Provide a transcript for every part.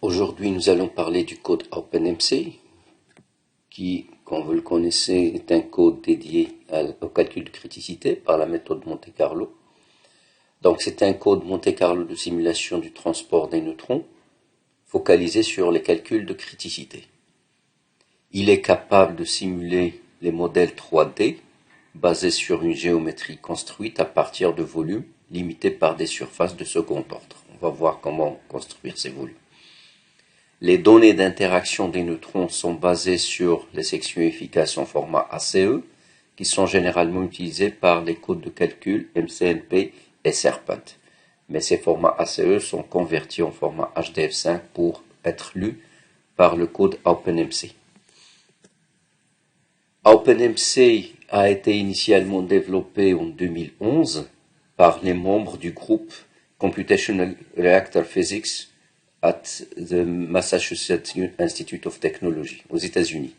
Aujourd'hui, nous allons parler du code OpenMC, qui, comme vous le connaissez, est un code dédié au calcul de criticité par la méthode Monte-Carlo. Donc, c'est un code Monte-Carlo de simulation du transport des neutrons, focalisé sur les calculs de criticité. Il est capable de simuler les modèles 3D basés sur une géométrie construite à partir de volumes limités par des surfaces de second ordre. On va voir comment construire ces volumes. Les données d'interaction des neutrons sont basées sur les sections efficaces en format ACE, qui sont généralement utilisées par les codes de calcul MCNP et Serpent. Mais ces formats ACE sont convertis en format HDF5 pour être lus par le code OpenMC. OpenMC a été initialement développé en 2011 par les membres du groupe Computational Reactor Physics at the Massachusetts Institute of Technology aux États-Unis.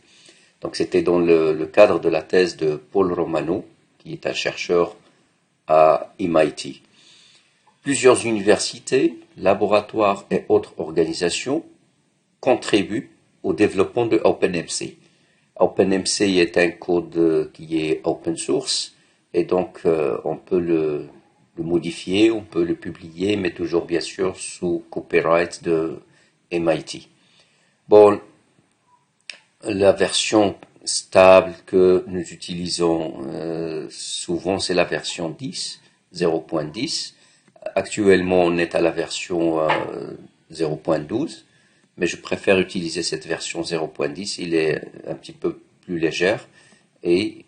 Donc c'était dans le cadre de la thèse de Paul Romano, qui est un chercheur à MIT. Plusieurs universités, laboratoires et autres organisations contribuent au développement de OpenMC. OpenMC est un code qui est open source et donc on peut le modifier, on peut le publier, mais toujours bien sûr sous copyright de MIT. Bon, la version stable que nous utilisons souvent, c'est la version 10, 0.10. Actuellement, on est à la version 0.12, mais je préfère utiliser cette version 0.10. Il est un petit peu plus légère et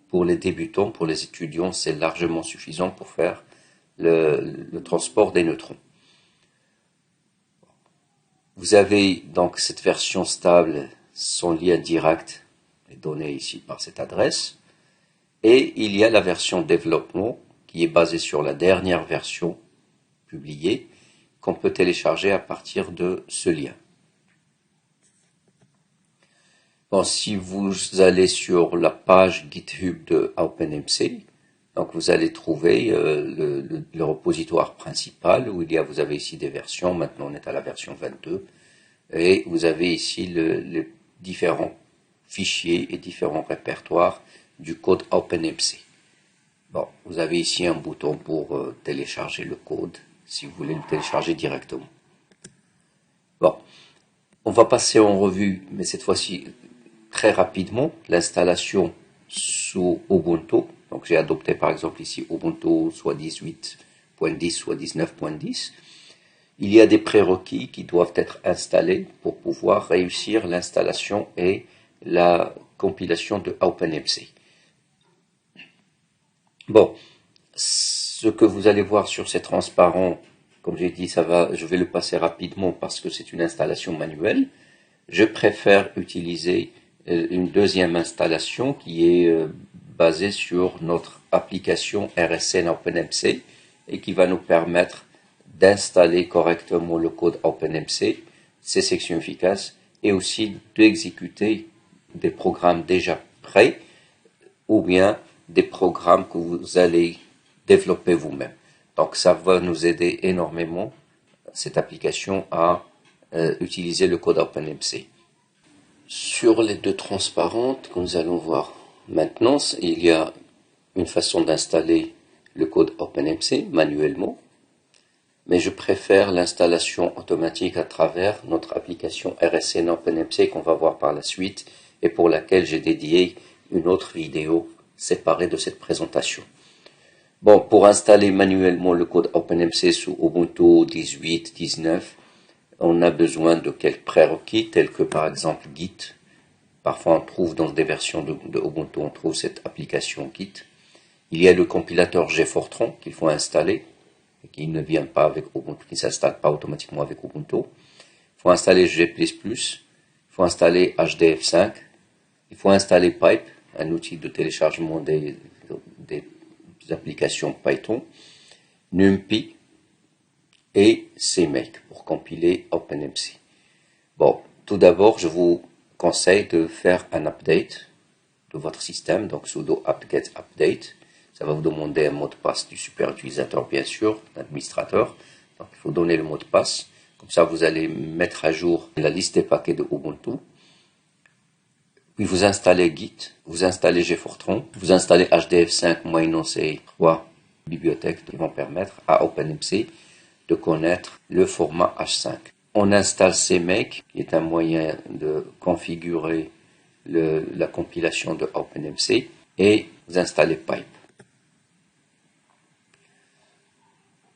pour les débutants, pour les étudiants, c'est largement suffisant pour faire le transport des neutrons. Vous avez donc cette version stable, son lien direct est donné ici par cette adresse. Et il y a la version développement qui est basée sur la dernière version publiée qu'on peut télécharger à partir de ce lien. Bon, si vous allez sur la page GitHub de OpenMC, donc vous allez trouver le repositoire principal où vous avez ici des versions. Maintenant on est à la version 22 et vous avez ici les différents fichiers et différents répertoires du code OpenMC. Bon, vous avez ici un bouton pour télécharger le code si vous voulez le télécharger directement. Bon, on va passer en revue, mais cette fois-ci très rapidement, l'installation sous Ubuntu. Donc j'ai adopté par exemple ici Ubuntu soit 18.10 soit 19.10. Il y a des prérequis qui doivent être installés pour pouvoir réussir l'installation et la compilation de OpenMC. Bon, ce que vous allez voir sur ces transparents, comme j'ai dit, je vais le passer rapidement parce que c'est une installation manuelle. Je préfère utiliser une deuxième installation qui est basée sur notre application RSN OpenMC et qui va nous permettre d'installer correctement le code OpenMC, ses sections efficaces, et aussi d'exécuter des programmes déjà prêts ou bien des programmes que vous allez développer vous-même. Donc ça va nous aider énormément, cette application, à utiliser le code OpenMC. Sur les deux transparentes que nous allons voir maintenant, il y a une façon d'installer le code OpenMC manuellement, mais je préfère l'installation automatique à travers notre application RSN OpenMC qu'on va voir par la suite et pour laquelle j'ai dédié une autre vidéo séparée de cette présentation. Bon, pour installer manuellement le code OpenMC sous Ubuntu 18, 19, on a besoin de quelques prérequis tels que par exemple Git. Parfois on trouve dans des versions de Ubuntu, on trouve cette application Git. Il y a le compilateur GFortran qu'il faut installer, et qui ne vient pas avec Ubuntu, qui ne s'installe pas automatiquement avec Ubuntu. Il faut installer G++, il faut installer HDF5, il faut installer Pipe, un outil de téléchargement des applications Python, NumPy et CMake pour compiler OpenMC. Bon, tout d'abord, je vous conseille de faire un update de votre système, donc sudo apt-get update. Ça va vous demander un mot de passe du super utilisateur, bien sûr, l'administrateur. Donc, il faut donner le mot de passe. Comme ça, vous allez mettre à jour la liste des paquets de Ubuntu. Puis vous installez Git, vous installez gfortran, vous installez HDF5-C3 bibliothèques qui vont permettre à OpenMC de connaître le format H5. On installe CMake, qui est un moyen de configurer la compilation de OpenMC, et vous installez Pipe.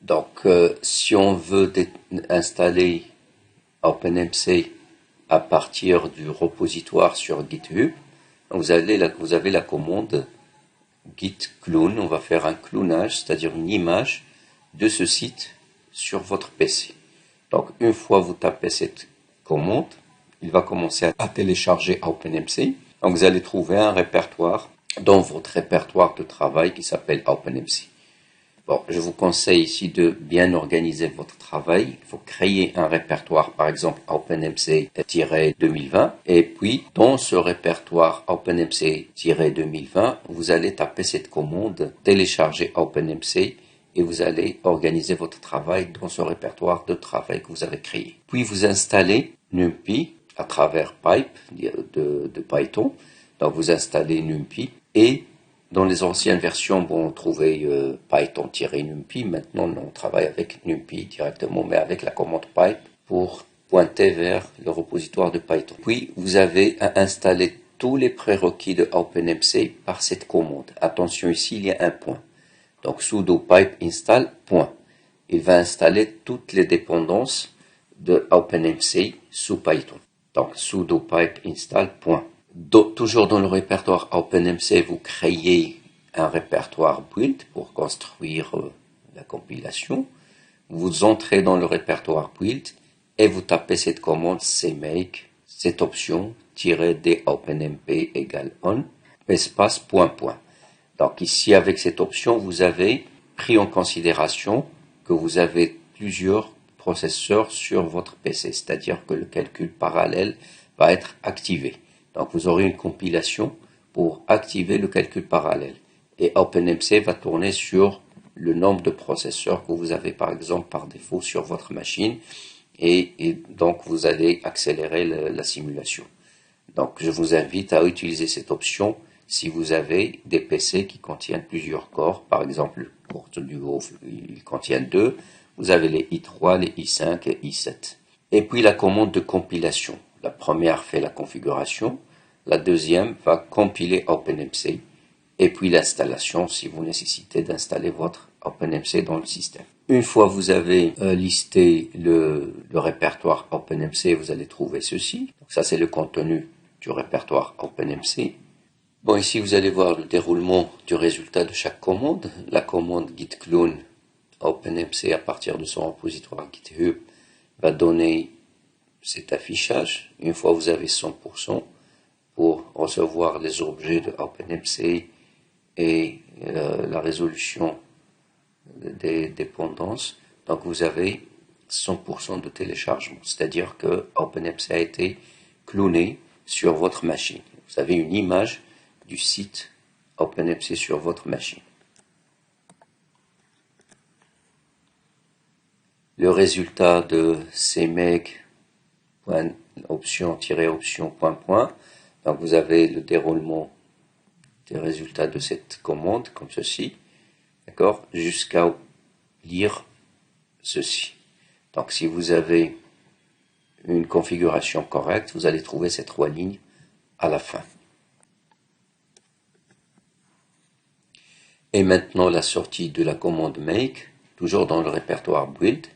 Donc, si on veut installer OpenMC à partir du repositoire sur GitHub, vous avez la commande git clone. On va faire un clonage, c'est-à-dire une image de ce site sur votre PC. Donc, une fois vous tapez cette commande, il va commencer à télécharger OpenMC. Donc, vous allez trouver un répertoire dans votre répertoire de travail qui s'appelle OpenMC. Bon, je vous conseille ici de bien organiser votre travail. Il faut créer un répertoire, par exemple OpenMC-2020. Et puis, dans ce répertoire OpenMC-2020, vous allez taper cette commande, télécharger OpenMC, et vous allez organiser votre travail dans ce répertoire de travail que vous avez créé. Puis, vous installez NumPy à travers Pipe de Python. Donc, vous installez NumPy et dans les anciennes versions, on trouvait Python-NumPy. Maintenant, on travaille avec NumPy directement, mais avec la commande pipe pour pointer vers le repositoire de Python. Puis, vous avez à installer tous les prérequis de OpenMC par cette commande. Attention, ici, il y a un point. Donc, sudo pipe install point. Il va installer toutes les dépendances de OpenMC sous Python. Donc, sudo pipe install point. Toujours dans le répertoire OpenMC, vous créez un répertoire build pour construire la compilation. Vous entrez dans le répertoire build et vous tapez cette commande cmake, cette option, -d OpenMP égale on, espace point point. Donc ici, avec cette option, vous avez pris en considération que vous avez plusieurs processeurs sur votre PC, c'est-à-dire que le calcul parallèle va être activé. Donc, vous aurez une compilation pour activer le calcul parallèle. Et OpenMC va tourner sur le nombre de processeurs que vous avez, par exemple, par défaut sur votre machine. Et donc, vous allez accélérer la simulation. Donc, je vous invite à utiliser cette option si vous avez des PC qui contiennent plusieurs corps. Par exemple, le corps duo, il contient 2. Vous avez les i3, les i5 et i7. Et puis, la commande de compilation. La première fait la configuration, la deuxième va compiler OpenMC, et puis l'installation si vous nécessitez d'installer votre OpenMC dans le système. Une fois vous avez listé le répertoire OpenMC, vous allez trouver ceci. Donc ça, c'est le contenu du répertoire OpenMC. Bon, ici, vous allez voir le déroulement du résultat de chaque commande. La commande git clone OpenMC à partir de son repositoire GitHub va donner cet affichage. Une fois vous avez 100% pour recevoir les objets de OpenMC et la résolution des dépendances, donc vous avez 100% de téléchargement, c'est-à-dire que OpenMC a été cloné sur votre machine. Vous avez une image du site OpenMC sur votre machine. Le résultat de cmake option point. Donc vous avez le déroulement des résultats de cette commande comme ceci, d'accord, jusqu'à lire ceci. Donc si vous avez une configuration correcte, vous allez trouver ces 3 lignes à la fin. Et maintenant la sortie de la commande make, toujours dans le répertoire build.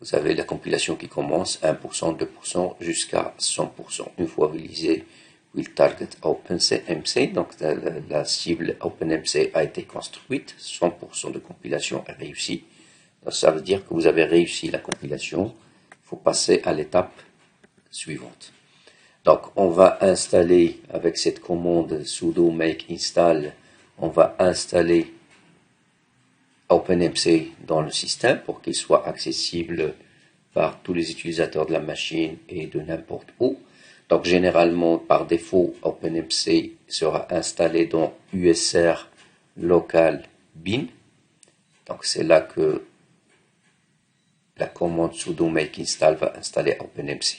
Vous avez la compilation qui commence 1%, 2% jusqu'à 100%. Une fois vous lisez will target OpenMC, donc la cible OpenMC a été construite, 100% de compilation est réussie. Donc ça veut dire que vous avez réussi la compilation. Il faut passer à l'étape suivante. Donc on va installer avec cette commande sudo make install, on va installer OpenMC dans le système pour qu'il soit accessible par tous les utilisateurs de la machine et de n'importe où. Donc généralement, par défaut, OpenMC sera installé dans USR local bin. Donc c'est là que la commande sudo make install va installer OpenMC.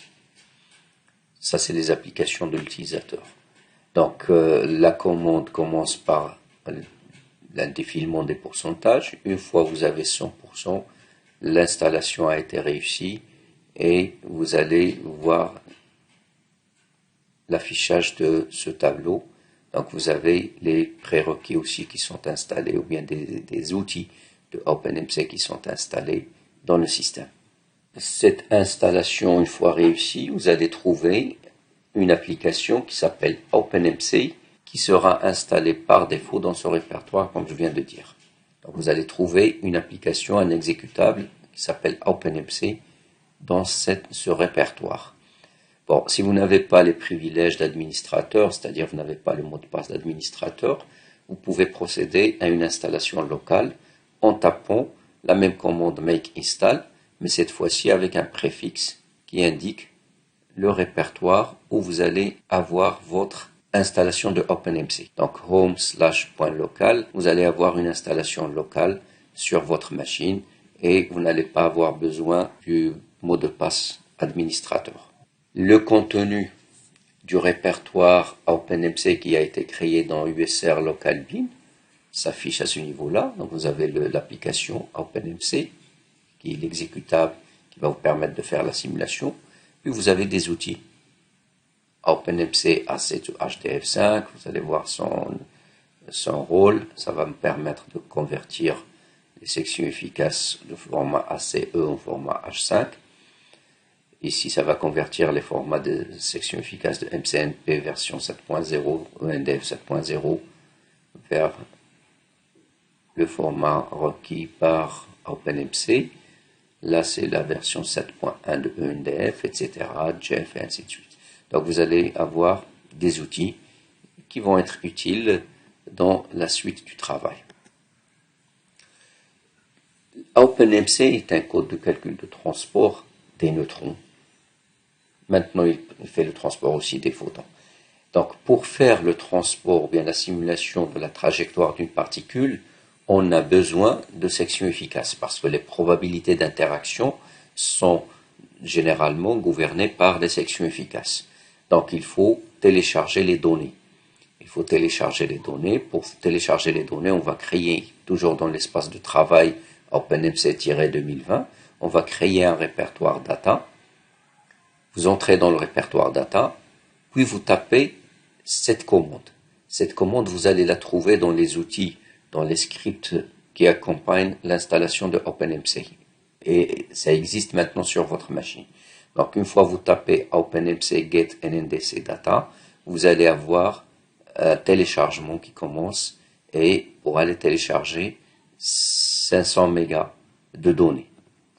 Ça, c'est les applications de l'utilisateur. Donc, la commande commence par l'indéfilement des pourcentages. Une fois que vous avez 100%, l'installation a été réussie et vous allez voir l'affichage de ce tableau. Donc, vous avez les prérequis aussi qui sont installés ou bien des outils de OpenMC qui sont installés dans le système. Cette installation, une fois réussie, vous allez trouver une application qui s'appelle OpenMC qui sera installée par défaut dans ce répertoire, comme je viens de dire. Donc vous allez trouver une application, un exécutable qui s'appelle OpenMC dans ce répertoire. Bon, si vous n'avez pas les privilèges d'administrateur, c'est-à-dire vous n'avez pas le mot de passe d'administrateur, vous pouvez procéder à une installation locale en tapant la même commande make install, mais cette fois-ci avec un préfixe qui indique le répertoire où vous allez avoir votre installation de OpenMC. Donc home/.local, vous allez avoir une installation locale sur votre machine et vous n'allez pas avoir besoin du mot de passe administrateur. Le contenu du répertoire OpenMC qui a été créé dans USR Local Bin s'affiche à ce niveau-là. Donc vous avez l'application OpenMC qui est l'exécutable qui va vous permettre de faire la simulation. Puis vous avez des outils. OpenMC AC to HDF5, vous allez voir son rôle. Ça va me permettre de convertir les sections efficaces de format ACE en format H5. Ici, ça va convertir les formats de sections efficaces de MCNP version 7.0, ENDF 7.0 vers le format requis par OpenMC. Là, c'est la version 7.1 de ENDF, etc., Jeff, et ainsi de suite. Donc, vous allez avoir des outils qui vont être utiles dans la suite du travail. OpenMC est un code de calcul de transport des neutrons. Maintenant, il fait le transport aussi des photons. Donc, pour faire le transport ou bien la simulation de la trajectoire d'une particule, on a besoin de sections efficaces parce que les probabilités d'interaction sont généralement gouvernées par des sections efficaces. Donc, il faut télécharger les données. Il faut télécharger les données. Pour télécharger les données, on va créer, toujours dans l'espace de travail OpenMC-2020, on va créer un répertoire data. Vous entrez dans le répertoire data, puis vous tapez cette commande. Cette commande, vous allez la trouver dans les outils, dans les scripts qui accompagnent l'installation de OpenMC. Et ça existe maintenant sur votre machine. Donc, une fois vous tapez OpenMC get NNDC data, vous allez avoir un téléchargement qui commence et pour aller télécharger 500 mégas de données.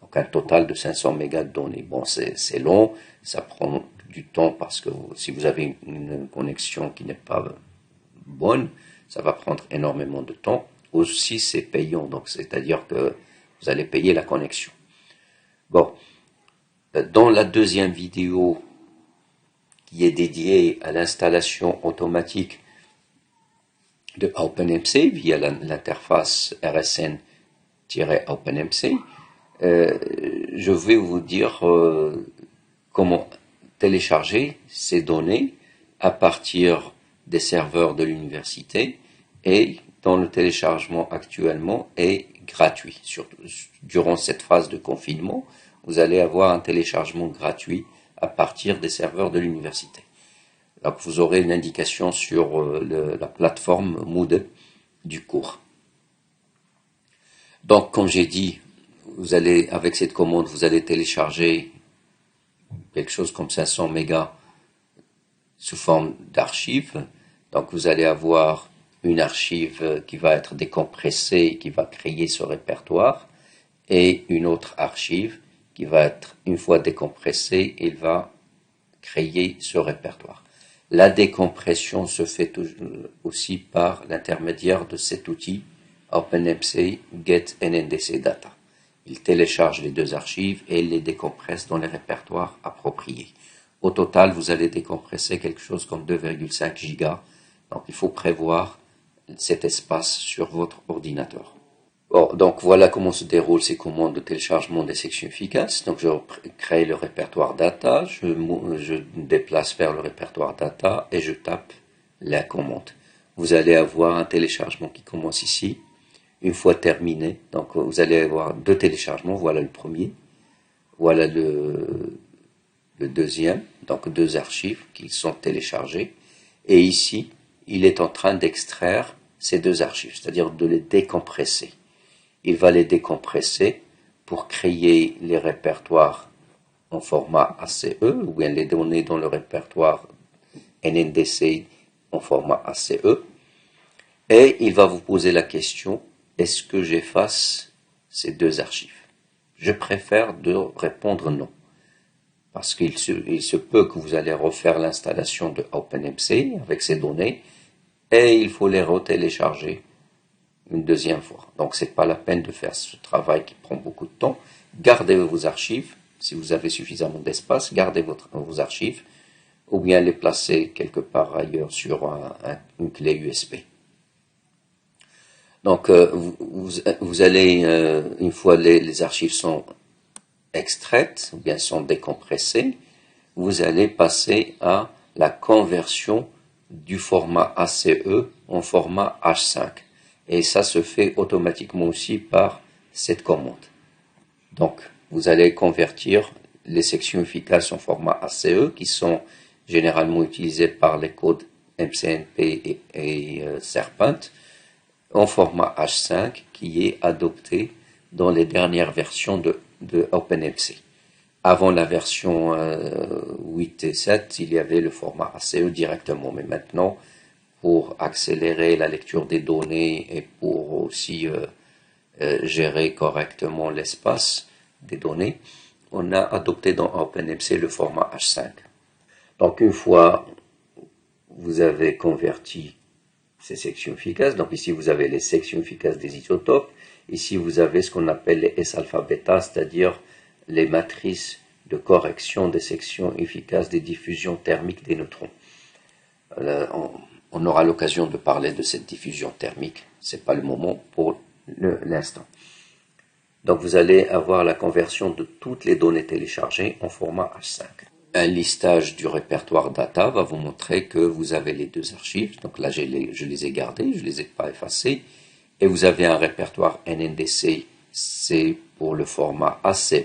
Donc, un total de 500 mégas de données. Bon, c'est long, ça prend du temps parce que si vous avez une connexion qui n'est pas bonne, ça va prendre énormément de temps. Aussi, c'est payant, donc c'est-à-dire que vous allez payer la connexion. Bon, dans la deuxième vidéo qui est dédiée à l'installation automatique de OpenMC via l'interface RSN-OpenMC, je vais vous dire comment télécharger ces données à partir des serveurs de l'université et dont le téléchargement actuellement est gratuit. Surtout durant cette phase de confinement, vous allez avoir un téléchargement gratuit à partir des serveurs de l'université. Donc vous aurez une indication sur la plateforme Moodle du cours. Donc comme j'ai dit, vous allez, avec cette commande, vous allez télécharger quelque chose comme 500 mégas sous forme d'archive. Donc vous allez avoir une archive qui va être décompressée, qui va créer ce répertoire, et une autre archive qui va être, une fois décompressée, il va créer ce répertoire. La décompression se fait aussi par l'intermédiaire de cet outil OpenMC Get NNDC Data. Il télécharge les deux archives et les décompresse dans les répertoires appropriés. Au total, vous allez décompresser quelque chose comme 2,5 gigas. Donc, il faut prévoir cet espace sur votre ordinateur. Bon, donc voilà comment se déroulent ces commandes de téléchargement des sections efficaces. Donc je crée le répertoire data, je déplace vers le répertoire data et je tape la commande. Vous allez avoir un téléchargement qui commence ici. Une fois terminé, donc vous allez avoir deux téléchargements. Voilà le premier, voilà le deuxième, donc deux archives qui sont téléchargées. Et ici, il est en train d'extraire ces deux archives, c'est-à-dire de les décompresser. Il va les décompresser pour créer les répertoires en format ACE, ou bien les données dans le répertoire NNDC en format ACE. Et il va vous poser la question, est-ce que j'efface ces deux archives? Je préfère de répondre non. Parce qu'il se peut que vous allez refaire l'installation de OpenMC avec ces données, et il faut les retélécharger une deuxième fois. Donc c'est pas la peine de faire ce travail qui prend beaucoup de temps. Gardez vos archives, si vous avez suffisamment d'espace, gardez vos archives, ou bien les placer quelque part ailleurs sur une clé USB. Donc vous allez, une fois les archives sont extraites, ou bien sont décompressées, vous allez passer à la conversion du format ACE en format H5. Et ça se fait automatiquement aussi par cette commande. Donc, vous allez convertir les sections efficaces en format ACE, qui sont généralement utilisées par les codes MCNP et Serpent, en format H5, qui est adopté dans les dernières versions de OpenMC. Avant la version 8 et 7, il y avait le format ACE directement, mais maintenant, pour accélérer la lecture des données et pour aussi gérer correctement l'espace des données, on a adopté dans OpenMC le format H5. Donc une fois vous avez converti ces sections efficaces, donc ici vous avez les sections efficaces des isotopes, ici vous avez ce qu'on appelle les S-alpha-beta, c'est-à-dire les matrices de correction des sections efficaces des diffusions thermiques des neutrons. On aura l'occasion de parler de cette diffusion thermique, c'est pas le moment pour l'instant. Donc vous allez avoir la conversion de toutes les données téléchargées en format H5. Un listage du répertoire data va vous montrer que vous avez les deux archives, donc là je les ai gardées, je les ai pas effacées, et vous avez un répertoire NNDC, c'est pour le format ACE,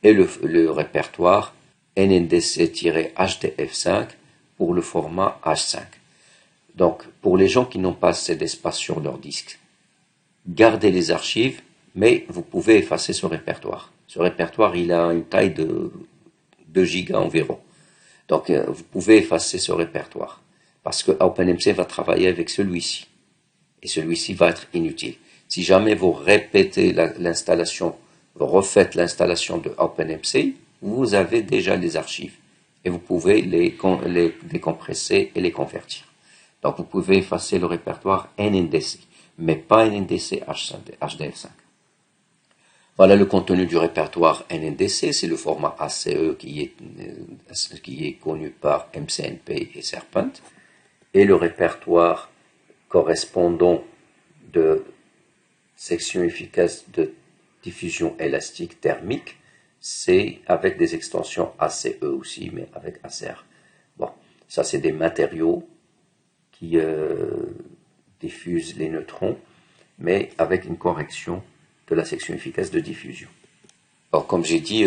et le répertoire NNDC-HDF5 pour le format H5. Donc, pour les gens qui n'ont pas assez d'espace sur leur disque, gardez les archives, mais vous pouvez effacer ce répertoire. Ce répertoire, il a une taille de 2 gigas environ. Donc, vous pouvez effacer ce répertoire, parce que OpenMC va travailler avec celui-ci, et celui-ci va être inutile. Si jamais vous répétez l'installation, vous refaites l'installation de OpenMC, vous avez déjà les archives, et vous pouvez les décompresser et les convertir. Donc vous pouvez effacer le répertoire NNDC, mais pas NNDC HDF5. Voilà le contenu du répertoire NNDC, c'est le format ACE qui est connu par MCNP et Serpent, et le répertoire correspondant de section efficace de diffusion élastique thermique, c'est avec des extensions ACE aussi, mais avec ACR. Bon, ça c'est des matériaux qui diffusent les neutrons, mais avec une correction de la section efficace de diffusion. Alors, comme j'ai dit,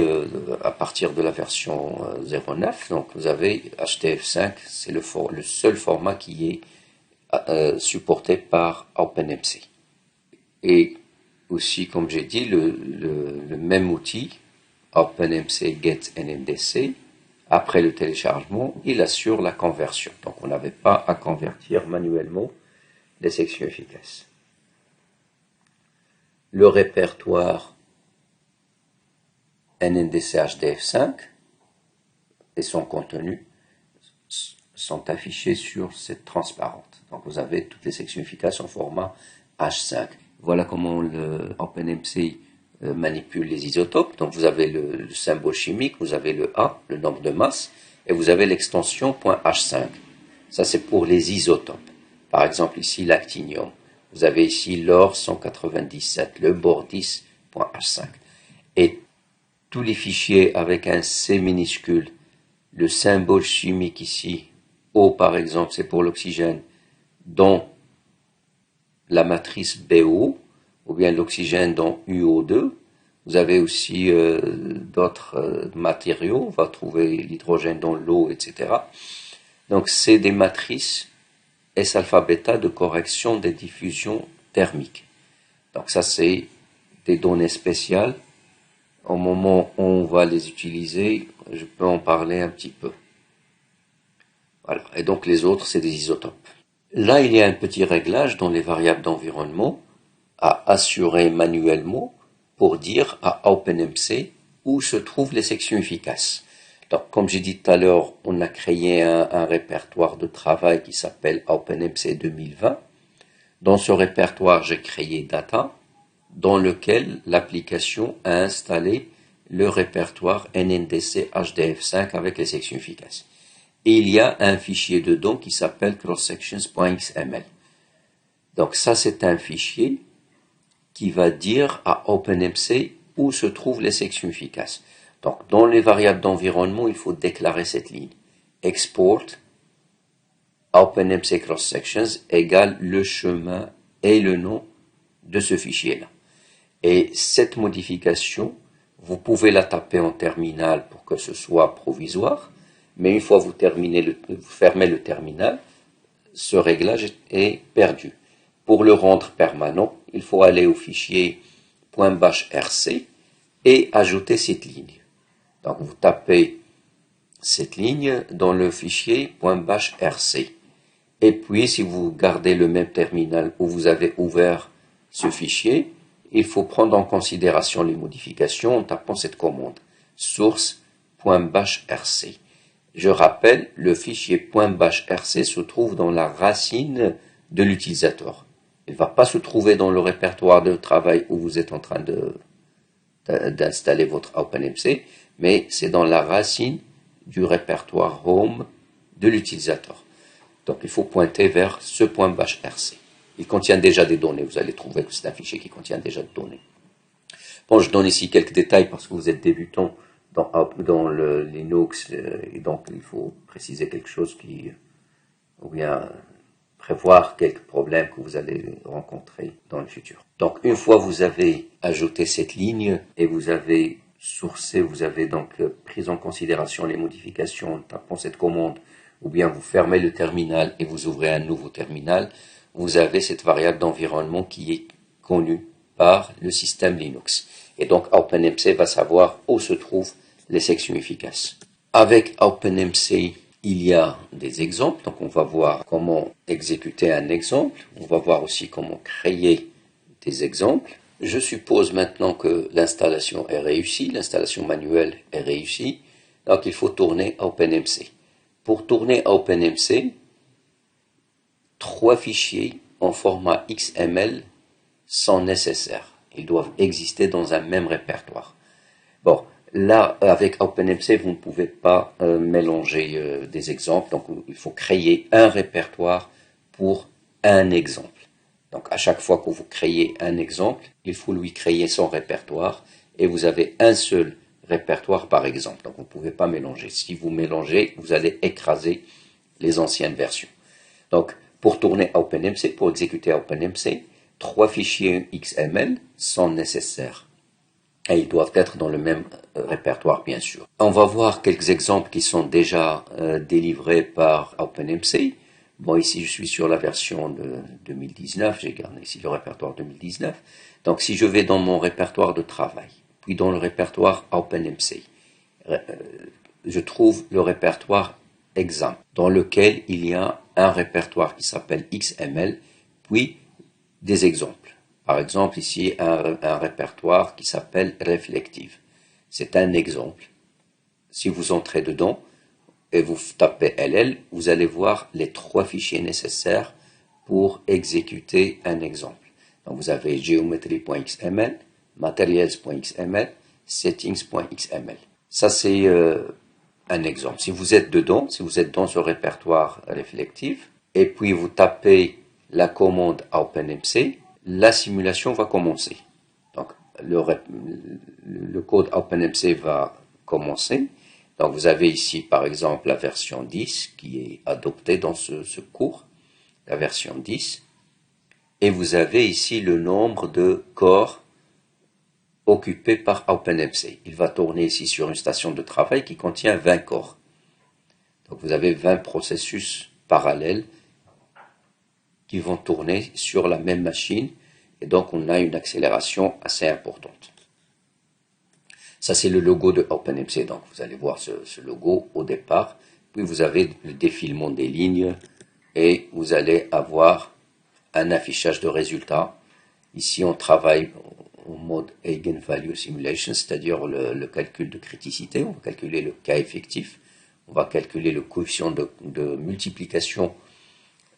à partir de la version 09, donc vous avez HDF5, c'est le seul format qui est supporté par OpenMC. Et aussi, comme j'ai dit, le même outil, OpenMC Get NNDC, après le téléchargement, il assure la conversion. Donc on n'avait pas à convertir manuellement les sections efficaces. Le répertoire NNDC HDF5 et son contenu sont affichés sur cette transparente. Donc vous avez toutes les sections efficaces en format H5. Voilà comment le OpenMC manipule les isotopes. Donc vous avez le symbole chimique, vous avez le A, le nombre de masses, et vous avez l'extension .H5. Ça c'est pour les isotopes. Par exemple ici l'actinium Vous avez ici l'or 197, le bordis.h5. Et tous les fichiers avec un C minuscule, le symbole chimique ici, O par exemple, c'est pour l'oxygène, dans la matrice BO, ou bien l'oxygène dans UO2. Vous avez aussi d'autres matériaux, on va trouver l'hydrogène dans l'eau, etc. Donc c'est des matrices S-alpha bêta de correction des diffusions thermiques. Donc ça c'est des données spéciales. Au moment où on va les utiliser, je peux en parler un petit peu. Voilà. Et donc les autres c'est des isotopes. Là il y a un petit réglage dans les variables d'environnement à assurer manuellement pour dire à OpenMC où se trouvent les sections efficaces. Donc, comme j'ai dit tout à l'heure, on a créé un répertoire de travail qui s'appelle OpenMC 2020. Dans ce répertoire, j'ai créé Data, dans lequel l'application a installé le répertoire NNDC HDF5 avec les sections efficaces. Et il y a un fichier dedans qui s'appelle crosssections.xml. Donc ça, c'est un fichier qui va dire à OpenMC où se trouvent les sections efficaces. Donc, dans les variables d'environnement, il faut déclarer cette ligne. Export OpenMC Cross Sections égale le chemin et le nom de ce fichier-là. Et cette modification, vous pouvez la taper en terminal pour que ce soit provisoire, mais une fois vous fermez le terminal, ce réglage est perdu. Pour le rendre permanent, il faut aller au fichier .bashrc et ajouter cette ligne. Donc vous tapez cette ligne dans le fichier .bashrc. Et puis si vous gardez le même terminal où vous avez ouvert ce fichier, il faut prendre en considération les modifications en tapant cette commande source.bashrc. Je rappelle, le fichier .bashrc se trouve dans la racine de l'utilisateur. Il ne va pas se trouver dans le répertoire de travail où vous êtes en train d'installer votre OpenMC, mais c'est dans la racine du répertoire Home de l'utilisateur. Donc il faut pointer vers ce .bashrc. Il contient déjà des données, vous allez trouver que c'est un fichier qui contient déjà des données. Bon, je donne ici quelques détails parce que vous êtes débutant dans le Linux, et donc il faut préciser quelque chose ou bien prévoir quelques problèmes que vous allez rencontrer dans le futur. Donc une fois vous avez ajouté cette ligne et vous avez sourcé, vous avez donc pris en considération les modifications en tapant cette commande, ou bien vous fermez le terminal et vous ouvrez un nouveau terminal, vous avez cette variable d'environnement qui est connue par le système Linux. Et donc OpenMC va savoir où se trouvent les sections efficaces. Avec OpenMC, il y a des exemples, donc on va voir comment exécuter un exemple, on va voir aussi comment créer des exemples. Je suppose maintenant que l'installation est réussie, l'installation manuelle est réussie, donc il faut tourner OpenMC. Pour tourner OpenMC, 3 fichiers en format XML sont nécessaires. Ils doivent exister dans un même répertoire. Bon, là, avec OpenMC, vous ne pouvez pas mélanger des exemples. Donc, il faut créer un répertoire pour un exemple. Donc, à chaque fois que vous créez un exemple, il faut lui créer son répertoire. Et vous avez un seul répertoire par exemple. Donc, vous ne pouvez pas mélanger. Si vous mélangez, vous allez écraser les anciennes versions. Donc, pour tourner OpenMC, pour exécuter OpenMC, 3 fichiers XML sont nécessaires. Et ils doivent être dans le même répertoire, bien sûr. On va voir quelques exemples qui sont déjà délivrés par OpenMC. Bon, ici, je suis sur la version de 2019. J'ai gardé ici le répertoire 2019. Donc, si je vais dans mon répertoire de travail, puis dans le répertoire OpenMC, je trouve le répertoire exam, dans lequel il y a un répertoire qui s'appelle XML, puis des exemples. Par exemple, ici, un répertoire qui s'appelle Reflective. C'est un exemple. Si vous entrez dedans et vous tapez LL, vous allez voir les 3 fichiers nécessaires pour exécuter un exemple. Donc, vous avez geometry.xml, materials.xml, settings.xml. Ça, c'est un exemple. Si vous êtes dedans, si vous êtes dans ce répertoire Reflective, et puis vous tapez la commande OpenMC, la simulation va commencer. Donc, le code OpenMC va commencer. Donc, vous avez ici, par exemple, la version 10 qui est adoptée dans ce cours, la version 10. Et vous avez ici le nombre de corps occupés par OpenMC. Il va tourner ici sur une station de travail qui contient 20 corps. Donc, vous avez 20 processus parallèles qui vont tourner sur la même machine. Et donc, on a une accélération assez importante. Ça, c'est le logo de OpenMC. Donc, vous allez voir ce logo au départ. Puis, vous avez le défilement des lignes et vous allez avoir un affichage de résultats. Ici, on travaille en mode Eigenvalue Simulation, c'est-à-dire le calcul de criticité. On va calculer le cas effectif. On va calculer le coefficient de multiplication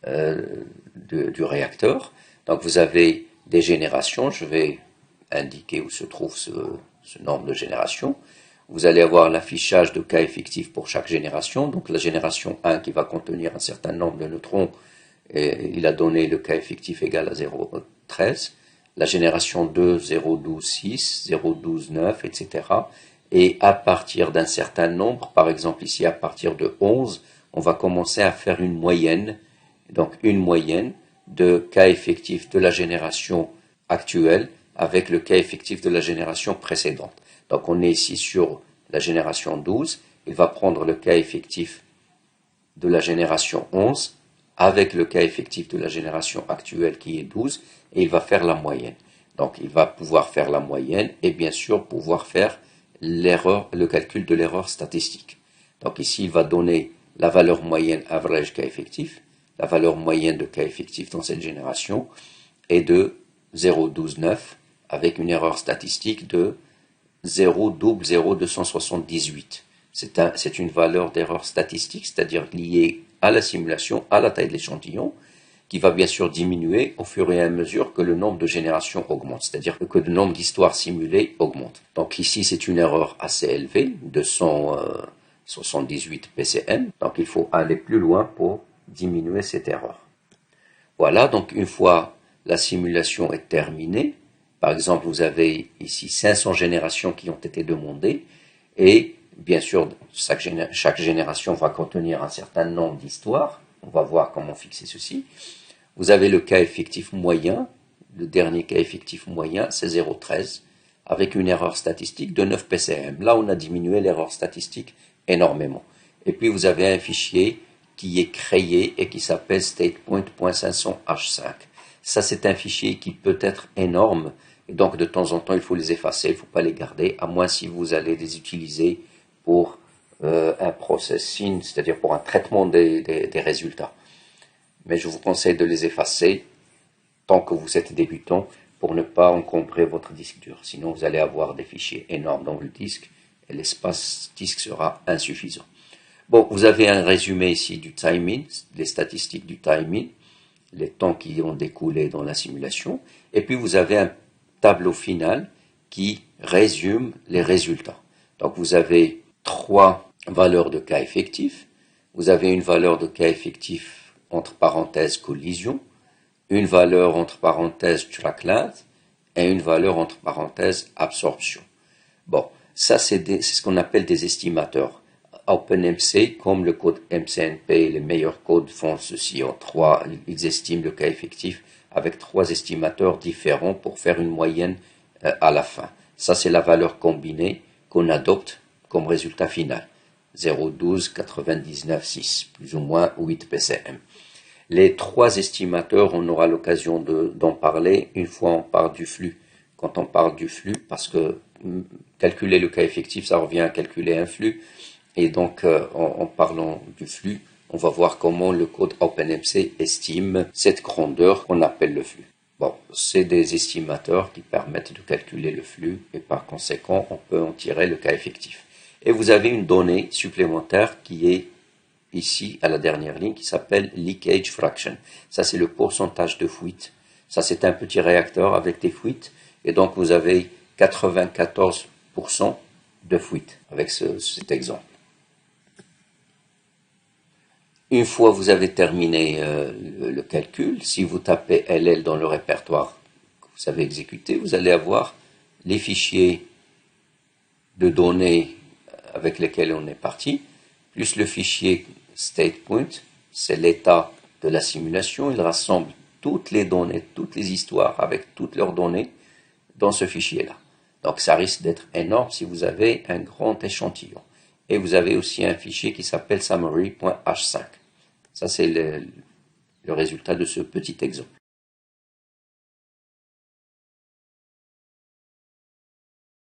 du réacteur. Donc, vous avez des générations. Je vais indiquer où se trouve ce nombre de générations. Vous allez avoir l'affichage de cas effectifs pour chaque génération. Donc, la génération 1 qui va contenir un certain nombre de neutrons, et il a donné le cas effectif égal à 0,13. La génération 2, 0,12,6, 0,12,9, etc. Et à partir d'un certain nombre, par exemple ici à partir de 11, on va commencer à faire une moyenne. Donc, une moyenne de cas effectifs de la génération actuelle avec le cas effectif de la génération précédente. Donc, on est ici sur la génération 12. Il va prendre le cas effectif de la génération 11 avec le cas effectif de la génération actuelle qui est 12 et il va faire la moyenne. Donc, il va pouvoir faire la moyenne et bien sûr pouvoir faire le calcul de l'erreur statistique. Donc, ici, il va donner la valeur moyenne average cas effectif. La valeur moyenne de cas effectif dans cette génération est de 0,129 avec une erreur statistique de 0,0278. C'est une valeur d'erreur statistique, c'est-à-dire liée à la simulation, à la taille de l'échantillon, qui va bien sûr diminuer au fur et à mesure que le nombre de générations augmente, c'est-à-dire que le nombre d'histoires simulées augmente. Donc ici, c'est une erreur assez élevée, 278 ppm, donc il faut aller plus loin pour diminuer cette erreur. Voilà, donc une fois la simulation est terminée, par exemple, vous avez ici 500 générations qui ont été demandées et bien sûr, chaque génération va contenir un certain nombre d'histoires. On va voir comment fixer ceci. Vous avez le cas effectif moyen. Le dernier cas effectif moyen, c'est 0,13 avec une erreur statistique de 9 ppm. Là, on a diminué l'erreur statistique énormément. Et puis, vous avez un fichier qui est créé et qui s'appelle statepoint.500h5. Ça, c'est un fichier qui peut être énorme. Et donc, de temps en temps, il faut les effacer, il ne faut pas les garder, à moins si vous allez les utiliser pour un processing, c'est-à-dire pour un traitement des résultats. Mais je vous conseille de les effacer tant que vous êtes débutant pour ne pas encombrer votre disque dur. Sinon, vous allez avoir des fichiers énormes dans le disque et l'espace disque sera insuffisant. Bon, vous avez un résumé ici du timing, les statistiques du timing, les temps qui ont découlé dans la simulation, et puis vous avez un tableau final qui résume les résultats. Donc vous avez 3 valeurs de cas effectifs, vous avez une valeur de cas effectif entre parenthèses collision, une valeur entre parenthèses track length et une valeur entre parenthèses absorption. Bon, ça c'est ce qu'on appelle des estimateurs. OpenMC, comme le code MCNP, les meilleurs codes font ceci en 3, ils estiment le cas effectif avec 3 estimateurs différents pour faire une moyenne à la fin. Ça, c'est la valeur combinée qu'on adopte comme résultat final. 0,12,99,6, plus ou moins 8 ppm. Les 3 estimateurs, on aura l'occasion d'en parler une fois on parle du flux. Quand on parle du flux, parce que calculer le cas effectif, ça revient à calculer un flux. Et donc, en parlant du flux, on va voir comment le code OpenMC estime cette grandeur qu'on appelle le flux. Bon, c'est des estimateurs qui permettent de calculer le flux et par conséquent, on peut en tirer le cas effectif. Et vous avez une donnée supplémentaire qui est ici à la dernière ligne qui s'appelle leakage fraction. Ça, c'est le pourcentage de fuite. Ça, c'est un petit réacteur avec des fuites et donc vous avez 94% de fuite avec cet exemple. Une fois vous avez terminé le calcul, si vous tapez LL dans le répertoire que vous avez exécuté, vous allez avoir les fichiers de données avec lesquels on est parti, plus le fichier StatePoint, c'est l'état de la simulation. Il rassemble toutes les données, toutes les histoires avec toutes leurs données dans ce fichier-là. Donc ça risque d'être énorme si vous avez un grand échantillon. Et vous avez aussi un fichier qui s'appelle summary.h5. Ça, c'est le résultat de ce petit exemple.